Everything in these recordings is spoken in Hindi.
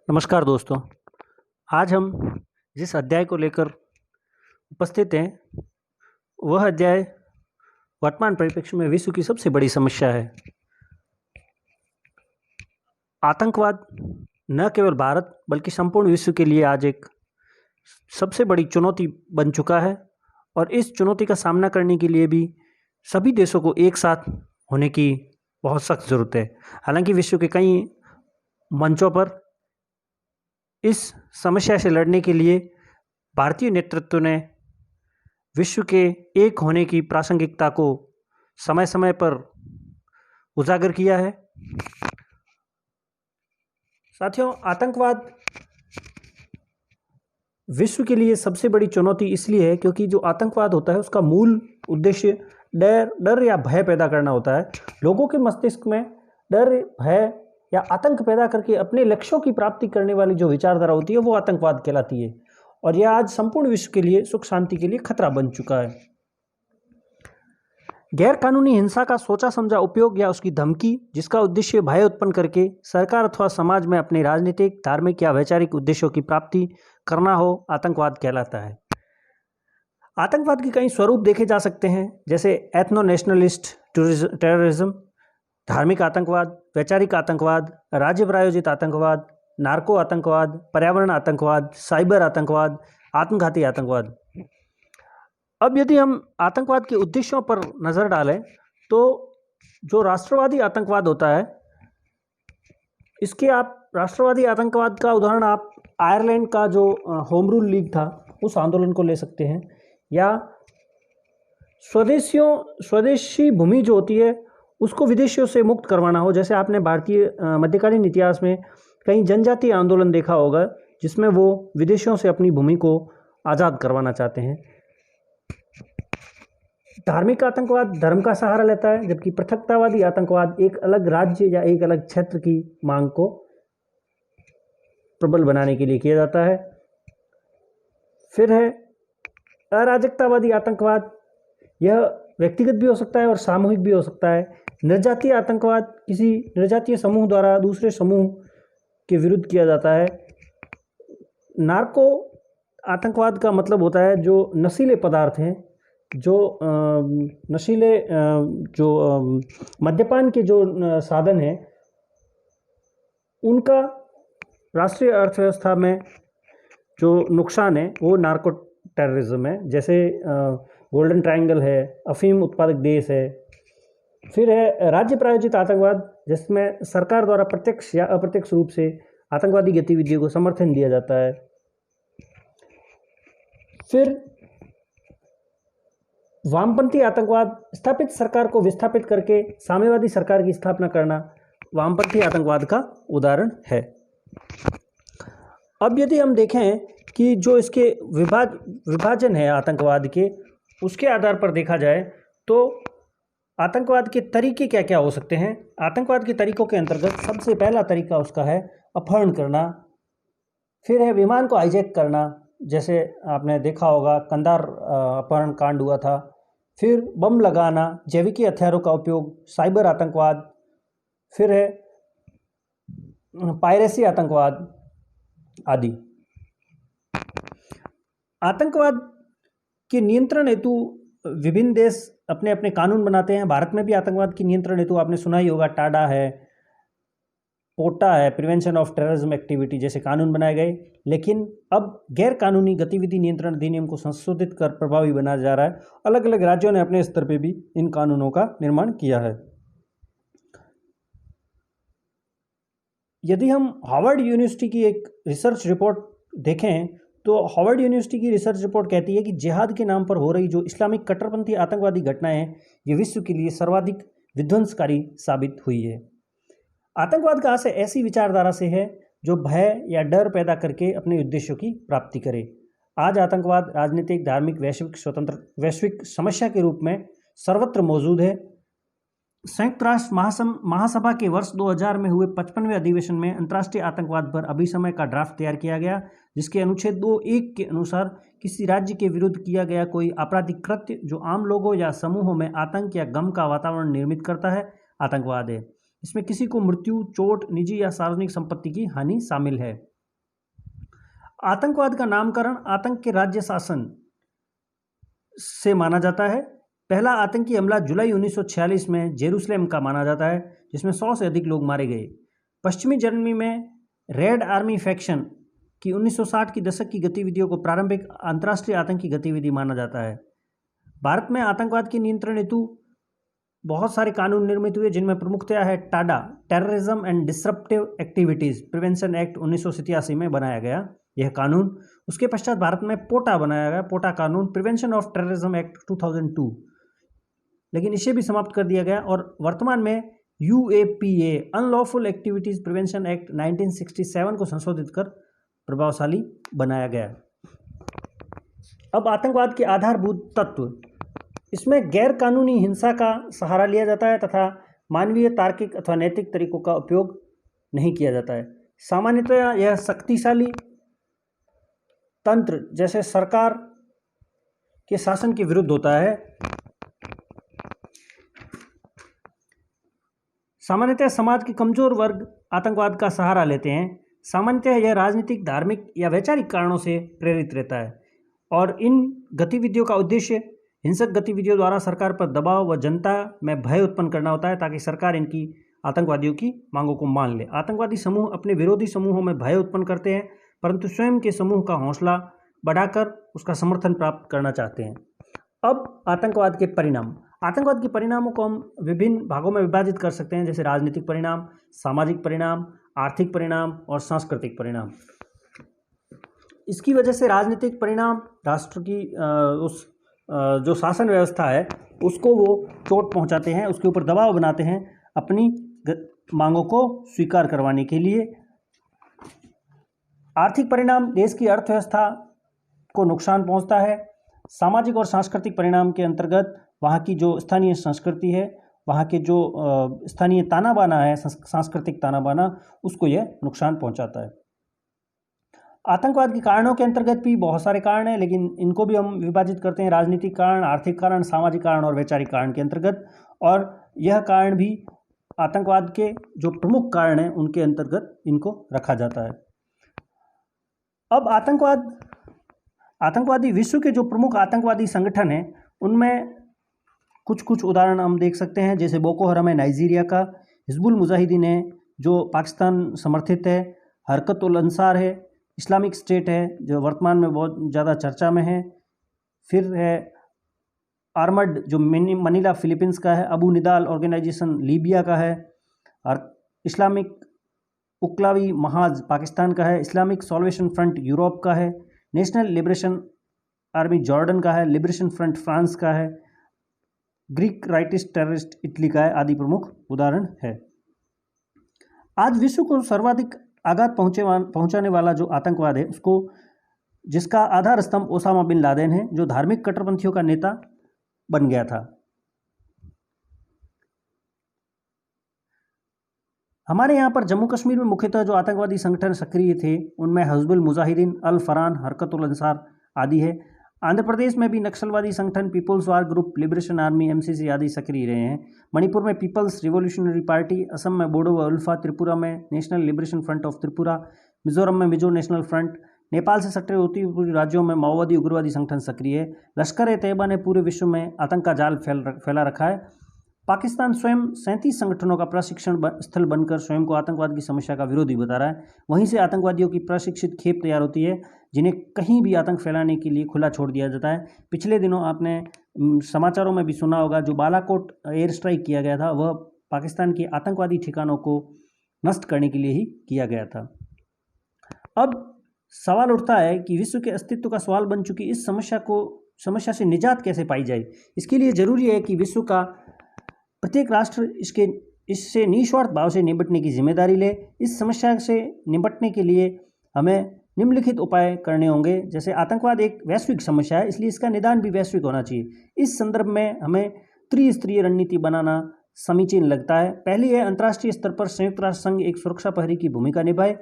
नमस्कार दोस्तों। आज हम जिस अध्याय को लेकर उपस्थित हैं वह अध्याय वर्तमान परिप्रेक्ष्य में विश्व की सबसे बड़ी समस्या है। आतंकवाद न केवल भारत बल्कि संपूर्ण विश्व के लिए आज एक सबसे बड़ी चुनौती बन चुका है और इस चुनौती का सामना करने के लिए भी सभी देशों को एक साथ होने की बहुत सख्त ज़रूरत है। हालांकि विश्व के कई मंचों पर इस समस्या से लड़ने के लिए भारतीय नेतृत्व ने विश्व के एक होने की प्रासंगिकता को समय समय पर उजागर किया है। साथियों, आतंकवाद विश्व के लिए सबसे बड़ी चुनौती इसलिए है क्योंकि जो आतंकवाद होता है उसका मूल उद्देश्य डर या भय पैदा करना होता है। लोगों के मस्तिष्क में डर, भय या आतंक पैदा करके अपने लक्ष्यों की प्राप्ति करने वाली जो विचारधारा होती है वो आतंकवाद कहलाती है और यह आज संपूर्ण विश्व के लिए सुख शांति के लिए खतरा बन चुका है। गैर कानूनी हिंसा का सोचा समझा उपयोग या उसकी धमकी जिसका उद्देश्य भय उत्पन्न करके सरकार अथवा समाज में अपने राजनीतिक, धार्मिक या वैचारिक उद्देश्यों की प्राप्ति करना हो, आतंकवाद कहलाता है। आतंकवाद के कई स्वरूप देखे जा सकते हैं, जैसे एथनो नेशनलिस्ट टेररिज्म, धार्मिक आतंकवाद, वैचारिक आतंकवाद, राज्य प्रायोजित आतंकवाद, नार्को आतंकवाद, पर्यावरण आतंकवाद, साइबर आतंकवाद, आत्मघाती आतंकवाद। अब यदि हम आतंकवाद के उद्देश्यों पर नज़र डालें तो जो राष्ट्रवादी आतंकवाद होता है, इसके आप राष्ट्रवादी आतंकवाद का उदाहरण आप आयरलैंड का जो होम रूल लीग था उस आंदोलन को ले सकते हैं, या स्वदेशी भूमि जो होती है उसको विदेशियों से मुक्त करवाना हो। जैसे आपने भारतीय मध्यकालीन इतिहास में कई जनजातीय आंदोलन देखा होगा जिसमें वो विदेशियों से अपनी भूमि को आज़ाद करवाना चाहते हैं। धार्मिक आतंकवाद धर्म का सहारा लेता है, जबकि पृथकतावादी आतंकवाद एक अलग राज्य या एक अलग क्षेत्र की मांग को प्रबल बनाने के लिए किया जाता है। फिर है अराजकतावादी आतंकवाद, यह व्यक्तिगत भी हो सकता है और सामूहिक भी हो सकता है। निर्जातीय आतंकवाद किसी निर्जातीय समूह द्वारा दूसरे समूह के विरुद्ध किया जाता है। नार्को आतंकवाद का मतलब होता है जो नशीले पदार्थ हैं, जो नशीले जो मद्यपान के जो साधन हैं, उनका राष्ट्रीय अर्थव्यवस्था में जो नुकसान है वो नार्को टेररिज्म है। जैसे गोल्डन ट्रायंगल है, अफीम उत्पादक देश है। फिर है राज्य प्रायोजित आतंकवाद, जिसमें सरकार द्वारा प्रत्यक्ष या अप्रत्यक्ष रूप से आतंकवादी गतिविधियों को समर्थन दिया जाता है। फिर वामपंथी आतंकवाद, स्थापित सरकार को विस्थापित करके साम्यवादी सरकार की स्थापना करना वामपंथी आतंकवाद का उदाहरण है। अब यदि हम देखें कि जो इसके विभाजन है आतंकवाद के, उसके आधार पर देखा जाए तो आतंकवाद के तरीके क्या क्या हो सकते हैं। आतंकवाद के तरीकों के अंतर्गत सबसे पहला तरीका उसका है अपहरण करना। फिर है विमान को हाईजैक करना, जैसे आपने देखा होगा कंधार अपहरण कांड हुआ था। फिर बम लगाना, जैविक हथियारों का उपयोग, साइबर आतंकवाद। फिर है पायरेसी आतंकवाद आदि। आतंकवाद के नियंत्रण हेतु विभिन्न देश अपने अपने कानून बनाते हैं। भारत में भी आतंकवाद की नियंत्रण हेतु आपने सुना ही होगा, टाडा है, पोटा है, प्रिवेंशन ऑफ टेररिज्म एक्टिविटी जैसे कानून बनाए गए। लेकिन अब गैर कानूनी गतिविधि नियंत्रण अधिनियम को संशोधित कर प्रभावी बनाया जा रहा है। अलग अलग राज्यों ने अपने स्तर पर भी इन कानूनों का निर्माण किया है। यदि हम हार्वर्ड यूनिवर्सिटी की एक रिसर्च रिपोर्ट देखें तो हार्वर्ड यूनिवर्सिटी की रिसर्च रिपोर्ट कहती है कि जिहाद के नाम पर हो रही जो इस्लामिक कट्टरपंथी आतंकवादी घटनाएं हैं, ये विश्व के लिए सर्वाधिक विध्वंसकारी साबित हुई है। आतंकवाद का आशय ऐसी विचारधारा से है जो भय या डर पैदा करके अपने उद्देश्यों की प्राप्ति करे। आज आतंकवाद राजनीतिक, धार्मिक, वैश्विक समस्या के रूप में सर्वत्र मौजूद है। संयुक्त राष्ट्र महासभा के वर्ष 2000 में हुए 55वें अधिवेशन में अंतर्राष्ट्रीय आतंकवाद पर अभिसमय का ड्राफ्ट तैयार किया गया, जिसके अनुच्छेद 2(1) के अनुसार किसी राज्य के विरुद्ध किया गया कोई आपराधिक कृत्य जो आम लोगों या समूहों में आतंक या गम का वातावरण निर्मित करता है, आतंकवाद है। इसमें किसी को मृत्यु, चोट, निजी या सार्वजनिक संपत्ति की हानि शामिल है। आतंकवाद का नामकरण आतंक के राज्य शासन से माना जाता है। पहला आतंकी हमला जुलाई 1946 में जेरूसलेम का माना जाता है, जिसमें 100 से अधिक लोग मारे गए। पश्चिमी जर्मनी में रेड आर्मी फैक्शन की 1960 की दशक की गतिविधियों को प्रारंभिक अंतर्राष्ट्रीय आतंकी गतिविधि माना जाता है। भारत में आतंकवाद की नियंत्रण हेतु बहुत सारे कानून निर्मित हुए, जिनमें प्रमुखतया है Tada, terrorism and disruptive activities prevention act 1987 में बनाया गया यह कानून। उसके पश्चात भारत में पोटा बनाया गया, पोटा कानून, प्रिवेंशन ऑफ टेररिज्म एक्ट 2002, लेकिन इसे भी समाप्त कर दिया गया। और वर्तमान में UAPA unlawful activities prevention act 1967 को संशोधित कर प्रभावशाली बनाया गया। अब आतंकवाद के आधारभूत तत्व, इसमें गैर कानूनी हिंसा का सहारा लिया जाता है तथा मानवीय, तार्किक अथवा नैतिक तरीकों का उपयोग नहीं किया जाता है। सामान्यतः यह शक्तिशाली तंत्र जैसे सरकार के शासन के विरुद्ध होता है। सामान्यतः समाज के कमजोर वर्ग आतंकवाद का सहारा लेते हैं। सामान्यतः यह राजनीतिक, धार्मिक या वैचारिक कारणों से प्रेरित रहता है और इन गतिविधियों का उद्देश्य हिंसक गतिविधियों द्वारा सरकार पर दबाव व जनता में भय उत्पन्न करना होता है, ताकि सरकार इनकी आतंकवादियों की मांगों को मान ले। आतंकवादी समूह अपने विरोधी समूहों में भय उत्पन्न करते हैं, परंतु स्वयं के समूह का हौसला बढ़ाकर उसका समर्थन प्राप्त करना चाहते हैं। अब आतंकवाद के परिणाम, आतंकवाद के परिणामों को हम विभिन्न भागों में विभाजित कर सकते हैं, जैसे राजनीतिक परिणाम, सामाजिक परिणाम, आर्थिक परिणाम और सांस्कृतिक परिणाम। इसकी वजह से राजनीतिक परिणाम राष्ट्र की जो शासन व्यवस्था है उसको वो चोट पहुंचाते हैं, उसके ऊपर दबाव बनाते हैं अपनी मांगों को स्वीकार करवाने के लिए। आर्थिक परिणाम देश की अर्थव्यवस्था को नुकसान पहुंचता है। सामाजिक और सांस्कृतिक परिणाम के अंतर्गत वहाँ की जो स्थानीय संस्कृति है, वहाँ के जो स्थानीय ताना बाना है, सांस्कृतिक ताना बाना, उसको यह नुकसान पहुंचाता है। आतंकवाद के कारणों के अंतर्गत भी बहुत सारे कारण हैं, लेकिन इनको भी हम विभाजित करते हैं राजनीतिक कारण, आर्थिक कारण, सामाजिक कारण और वैचारिक कारण के अंतर्गत। और यह कारण भी आतंकवाद के जो प्रमुख कारण हैं उनके अंतर्गत इनको रखा जाता है। अब आतंकवादी विश्व के जो प्रमुख आतंकवादी संगठन हैं उनमें कुछ उदाहरण हम देख सकते हैं, जैसे बोको हराम है नाइजीरिया का, हिजबुल मुजाहिदीन है जो पाकिस्तान समर्थित है, हरकत उल अंसार है, इस्लामिक स्टेट है जो वर्तमान में बहुत ज़्यादा चर्चा में है, फिर है आर्मड जो मनीला फिलीपींस का है, अबू निदाल ऑर्गेनाइजेशन लीबिया का है, और इस्लामिक उक्लावी महाज पाकिस्तान का है, इस्लामिक सॉल्वेशन फ्रंट यूरोप का है, नेशनल लिबरेशन आर्मी जॉर्डन का है, लिबरेशन फ्रंट फ्रांस का है, ग्रीक राइटिस्ट टेररिस्ट इटली का है, आदि प्रमुख उदाहरण है। आज विश्व को सर्वाधिक आघात पहुंचाने वाला जो आतंकवाद है उसको, जिसका आधार स्तंभ ओसामा बिन लादेन है, जो धार्मिक कट्टरपंथियों का नेता बन गया था। हमारे यहाँ पर जम्मू कश्मीर में मुख्यतः जो आतंकवादी संगठन सक्रिय थे उनमें हिजबुल मुजाहिदीन, अल फरान, हरकत उल अंसार आदि है। आंध्र प्रदेश में भी नक्सलवादी संगठन peoples war group, liberation army, MCC आदि सक्रिय रहे हैं। मणिपुर में पीपल्स रिवोल्यूशनरी पार्टी, असम में बोडो व उल्फा, त्रिपुरा में national liberation front of Tripura, Mizoram में मिजो नेशनल फ्रंट, नेपाल से सटे उत्तरी पूर्वी राज्यों में माओवादी उग्रवादी संगठन सक्रिय है। लश्कर-ए-तैयबा ने पूरे विश्व में आतंक का जाल फैला रखा है। पाकिस्तान स्वयं 37 संगठनों का प्रशिक्षण स्थल बनकर स्वयं को आतंकवाद की समस्या का विरोधी बता रहा है। वहीं से आतंकवादियों की प्रशिक्षित खेप तैयार होती है, जिन्हें कहीं भी आतंक फैलाने के लिए खुला छोड़ दिया जाता है। पिछले दिनों आपने समाचारों में भी सुना होगा, जो बालाकोट एयर स्ट्राइक किया गया था वह पाकिस्तान के आतंकवादी ठिकानों को नष्ट करने के लिए ही किया गया था। अब सवाल उठता है कि विश्व के अस्तित्व का सवाल बन चुकी इस समस्या से निजात कैसे पाई जाए। इसके लिए जरूरी है कि विश्व का प्रत्येक राष्ट्र इससे निस्वार्थ भाव से निपटने की जिम्मेदारी ले। इस समस्या से निपटने के लिए हमें निम्नलिखित उपाय करने होंगे। जैसे आतंकवाद एक वैश्विक समस्या है, इसलिए इसका निदान भी वैश्विक होना चाहिए। इस संदर्भ में हमें त्रिस्तरीय रणनीति बनाना समीचीन लगता है। पहली है, अंतर्राष्ट्रीय स्तर पर संयुक्त राष्ट्र संघ एक सुरक्षा प्रहरी की भूमिका निभाए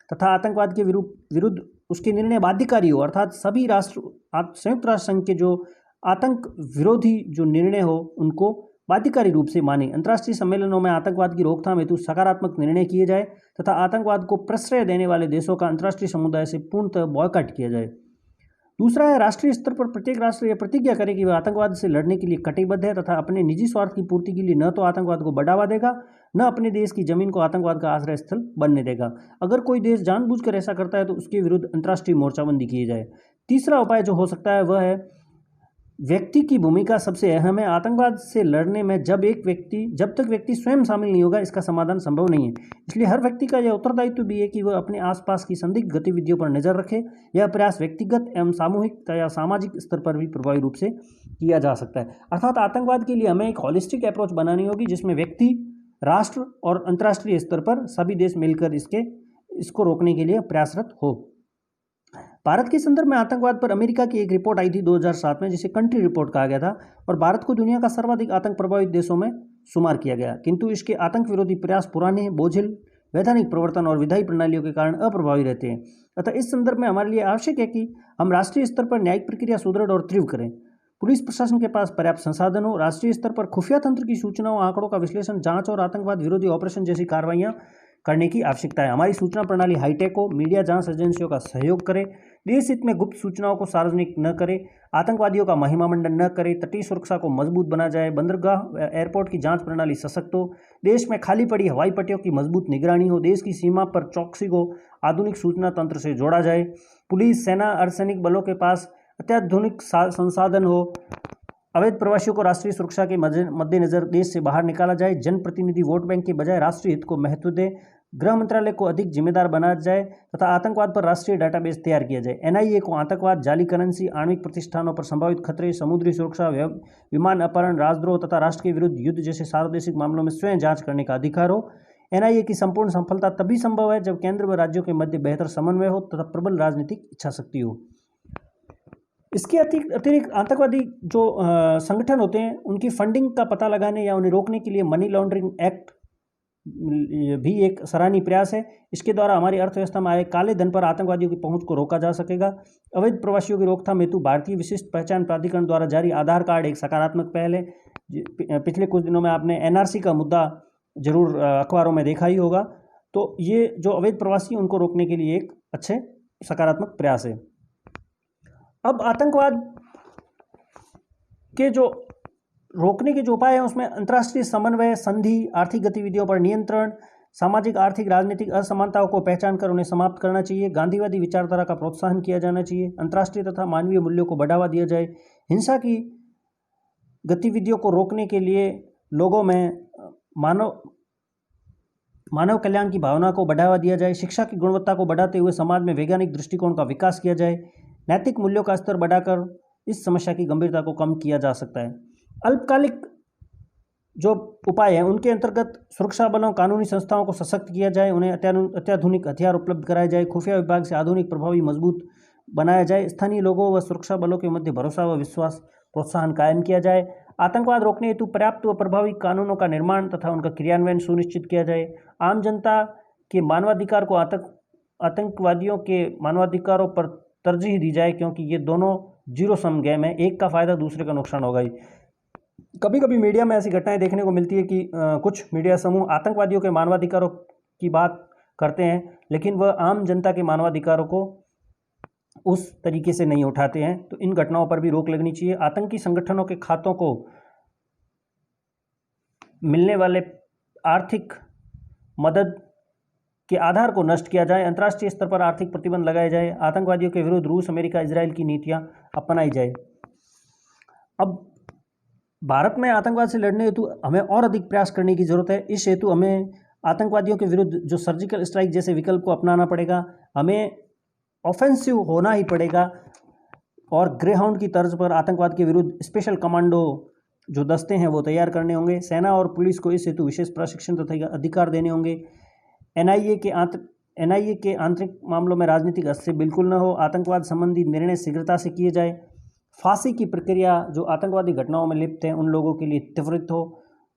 तथा आतंकवाद के विरुद्ध उसके निर्णय बाध्यकारी हो, अर्थात सभी राष्ट्र संयुक्त राष्ट्र संघ के जो आतंक विरोधी जो निर्णय हो उनको बाध्यकारी रूप से माने। अंतर्राष्ट्रीय सम्मेलनों में आतंकवाद की रोकथाम हेतु सकारात्मक निर्णय किए जाए तथा आतंकवाद को प्रश्रय देने वाले देशों का अंतर्राष्ट्रीय समुदाय से पूर्णतः बॉयकॉट किया जाए। दूसरा है, राष्ट्रीय स्तर पर प्रत्येक राष्ट्र यह प्रतिज्ञा करे कि वह आतंकवाद से लड़ने के लिए कटिबद्ध है तथा अपने निजी स्वार्थ की पूर्ति के लिए न तो आतंकवाद को बढ़ावा देगा, न अपने देश की जमीन को आतंकवाद का आश्रय स्थल बनने देगा। अगर कोई देश जानबूझकर ऐसा करता है तो उसके विरुद्ध अंतर्राष्ट्रीय मोर्चाबंदी की जाए। तीसरा उपाय जो हो सकता है वह है, व्यक्ति की भूमिका सबसे अहम है। आतंकवाद से लड़ने में जब तक व्यक्ति स्वयं शामिल नहीं होगा, इसका समाधान संभव नहीं है। इसलिए हर व्यक्ति का यह उत्तरदायित्व भी है कि वह अपने आसपास की संदिग्ध गतिविधियों पर नजर रखे। यह प्रयास व्यक्तिगत एवं सामूहिक या सामाजिक स्तर पर भी प्रभावी रूप से किया जा सकता है। अर्थात आतंकवाद के लिए हमें एक हॉलिस्टिक अप्रोच बनानी होगी, जिसमें व्यक्ति, राष्ट्र और अंतर्राष्ट्रीय स्तर पर सभी देश मिलकर इसको रोकने के लिए प्रयासरत हो। भारत के संदर्भ में आतंकवाद पर अमेरिका की एक रिपोर्ट आई थी 2007 में, जिसे कंट्री रिपोर्ट कहा गया था, और भारत को दुनिया का सर्वाधिक आतंक प्रभावित देशों में शुमार किया गया। किंतु इसके आतंक विरोधी प्रयास पुराने, बोझिल वैधानिक प्रवर्तन और विधायी प्रणालियों के कारण अप्रभावी रहते हैं। अतः इस संदर्भ में हमारे लिए आवश्यक है कि हम राष्ट्रीय स्तर पर न्यायिक प्रक्रिया सुदृढ़ और तीव्र करें। पुलिस प्रशासन के पास पर्याप्त संसाधन हो, राष्ट्रीय स्तर पर खुफिया तंत्र की सूचनाओं, आंकड़ों का विश्लेषण, जांच और आतंकवाद विरोधी ऑपरेशन जैसी कार्रवाइयां करने की आवश्यकता है। हमारी सूचना प्रणाली हाईटेक हो, मीडिया जांच एजेंसियों का सहयोग करे, देश हित में गुप्त सूचनाओं को सार्वजनिक न करे, आतंकवादियों का महिमा मंडन न करे, तटीय सुरक्षा को मजबूत बना जाए, बंदरगाह एयरपोर्ट की जांच प्रणाली सशक्त हो, देश में खाली पड़ी हवाई पट्टियों की मजबूत निगरानी हो, देश की सीमा पर चौकसी को आधुनिक सूचना तंत्र से जोड़ा जाए, पुलिस, सेना, अर्धसैनिक बलों के पास अत्याधुनिक संसाधन हो, अवैध प्रवासियों को राष्ट्रीय सुरक्षा के मद्देनजर देश से बाहर निकाला जाए, जनप्रतिनिधि वोट बैंक के बजाय राष्ट्रीय हित को महत्व दे, गृह मंत्रालय को अधिक जिम्मेदार बनाया जाए तथा आतंकवाद पर राष्ट्रीय डाटाबेस तैयार किया जाए। एनआईए को आतंकवाद, जाली करेंसी, आणविक प्रतिष्ठानों पर संभावित खतरे, समुद्री सुरक्षा, विमान अपहरण, राजद्रोह तथा राष्ट्र के विरुद्ध युद्ध जैसे सार्वदेशिक मामलों में स्वयं जांच करने का अधिकार हो। एनआईए की संपूर्ण सफलता तभी संभव है जब केंद्र व राज्यों के मध्य बेहतर समन्वय हो तथा प्रबल राजनीतिक इच्छाशक्ति हो। इसके अतिरिक्त आतंकवादी जो संगठन होते हैं, उनकी फंडिंग का पता लगाने या उन्हें रोकने के लिए मनी लॉन्ड्रिंग एक्ट भी एक सराहनीय प्रयास है। इसके द्वारा हमारी अर्थव्यवस्था में आए काले धन पर आतंकवादियों की पहुंच को रोका जा सकेगा। अवैध प्रवासियों की रोकथाम हेतु भारतीय विशिष्ट पहचान प्राधिकरण द्वारा जारी आधार कार्ड एक सकारात्मक पहल है। पिछले कुछ दिनों में आपने एनआरसी का मुद्दा जरूर अखबारों में देखा ही होगा। तो ये जो अवैध प्रवासी, उनको रोकने के लिए एक अच्छे सकारात्मक प्रयास है। अब आतंकवाद के जो रोकने के जो उपाय हैं, उसमें अंतर्राष्ट्रीय समन्वय, संधि, आर्थिक गतिविधियों पर नियंत्रण, सामाजिक, आर्थिक, राजनीतिक असमानताओं को पहचान कर उन्हें समाप्त करना चाहिए, गांधीवादी विचारधारा का प्रोत्साहन किया जाना चाहिए, अंतर्राष्ट्रीय तथा मानवीय मूल्यों को बढ़ावा दिया जाए, हिंसा की गतिविधियों को रोकने के लिए लोगों में मानव कल्याण की भावना को बढ़ावा दिया जाए, शिक्षा की गुणवत्ता को बढ़ाते हुए समाज में वैज्ञानिक दृष्टिकोण का विकास किया जाए, नैतिक मूल्यों का स्तर बढ़ाकर इस समस्या की गंभीरता को कम किया जा सकता है। अल्पकालिक जो उपाय हैं, उनके अंतर्गत सुरक्षा बलों, कानूनी संस्थाओं को सशक्त किया जाए, उन्हें अत्याधुनिक हथियार उपलब्ध कराए जाए, खुफिया विभाग से आधुनिक, प्रभावी, मजबूत बनाया जाए, स्थानीय लोगों व सुरक्षा बलों के मध्य भरोसा व विश्वास प्रोत्साहन कायम किया जाए, आतंकवाद रोकने हेतु पर्याप्त व प्रभावी कानूनों का निर्माण तथा उनका क्रियान्वयन सुनिश्चित किया जाए, आम जनता के मानवाधिकार को आतंकवादियों के मानवाधिकारों पर तरजीह दी जाए, क्योंकि ये दोनों जीरो सम गेम है, एक का फायदा दूसरे का नुकसान होगा ही। कभी कभी मीडिया में ऐसी घटनाएं देखने को मिलती है कि कुछ मीडिया समूह आतंकवादियों के मानवाधिकारों की बात करते हैं, लेकिन वह आम जनता के मानवाधिकारों को उस तरीके से नहीं उठाते हैं। तो इन घटनाओं पर भी रोक लगनी चाहिए। आतंकी संगठनों के खातों को मिलने वाले आर्थिक मदद के आधार को नष्ट किया जाए, अंतर्राष्ट्रीय स्तर पर आर्थिक प्रतिबंध लगाए जाए, आतंकवादियों के विरुद्ध रूस, अमेरिका, इजराइल की नीतियां अपनाई जाए। अब भारत में आतंकवाद से लड़ने हेतु हमें और अधिक प्रयास करने की जरूरत है। इस हेतु हमें आतंकवादियों के विरुद्ध जो सर्जिकल स्ट्राइक जैसे विकल्प को अपनाना पड़ेगा, हमें ऑफेंसिव होना ही पड़ेगा और ग्रेहाउंड की तर्ज पर आतंकवाद के विरुद्ध स्पेशल कमांडो जो दस्ते हैं वो तैयार करने होंगे। सेना और पुलिस को इस हेतु विशेष प्रशिक्षण तथा अधिकार देने होंगे। एनआईए के आंतरिक मामलों में राजनीतिक हस्तक्षेप बिल्कुल न हो। आतंकवाद संबंधी निर्णय शीघ्रता से किए जाए। फांसी की प्रक्रिया जो आतंकवादी घटनाओं में लिप्त हैं उन लोगों के लिए त्वरित हो।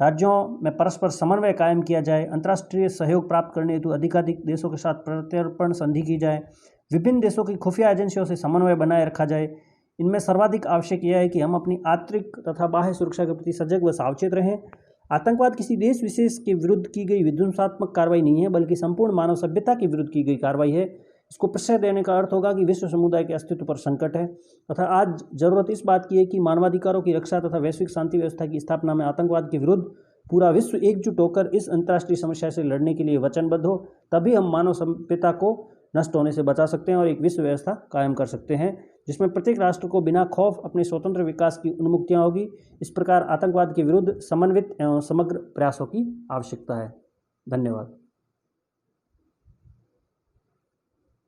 राज्यों में परस्पर समन्वय कायम किया जाए। अंतर्राष्ट्रीय सहयोग प्राप्त करने हेतु अधिकाधिक देशों के साथ प्रत्यर्पण संधि की जाए। विभिन्न देशों की खुफिया एजेंसियों से समन्वय बनाए रखा जाए। इनमें सर्वाधिक आवश्यक यह है कि हम अपनी आंतरिक तथा बाह्य सुरक्षा के प्रति सजग व सावचेत रहें। आतंकवाद किसी देश विशेष के विरुद्ध की गई विध्वंसात्मक कार्रवाई नहीं है, बल्कि संपूर्ण मानव सभ्यता के विरुद्ध की गई कार्रवाई है। इसको प्रश्रय देने का अर्थ होगा कि विश्व समुदाय के अस्तित्व पर संकट है तथा आज जरूरत इस बात की है कि मानवाधिकारों की रक्षा तथा वैश्विक शांति व्यवस्था की स्थापना में आतंकवाद के विरुद्ध पूरा विश्व एकजुट होकर इस अंतर्राष्ट्रीय समस्या से लड़ने के लिए वचनबद्ध हो। तभी हम मानव सभ्यता को नष्ट होने से बचा सकते हैं और एक विश्व व्यवस्था कायम कर सकते हैं जिसमें प्रत्येक राष्ट्र को बिना खौफ अपने स्वतंत्र विकास की उन्मुक्तियाँ होगी। इस प्रकार आतंकवाद के विरुद्ध समन्वित एवं समग्र प्रयासों की आवश्यकता है। धन्यवाद।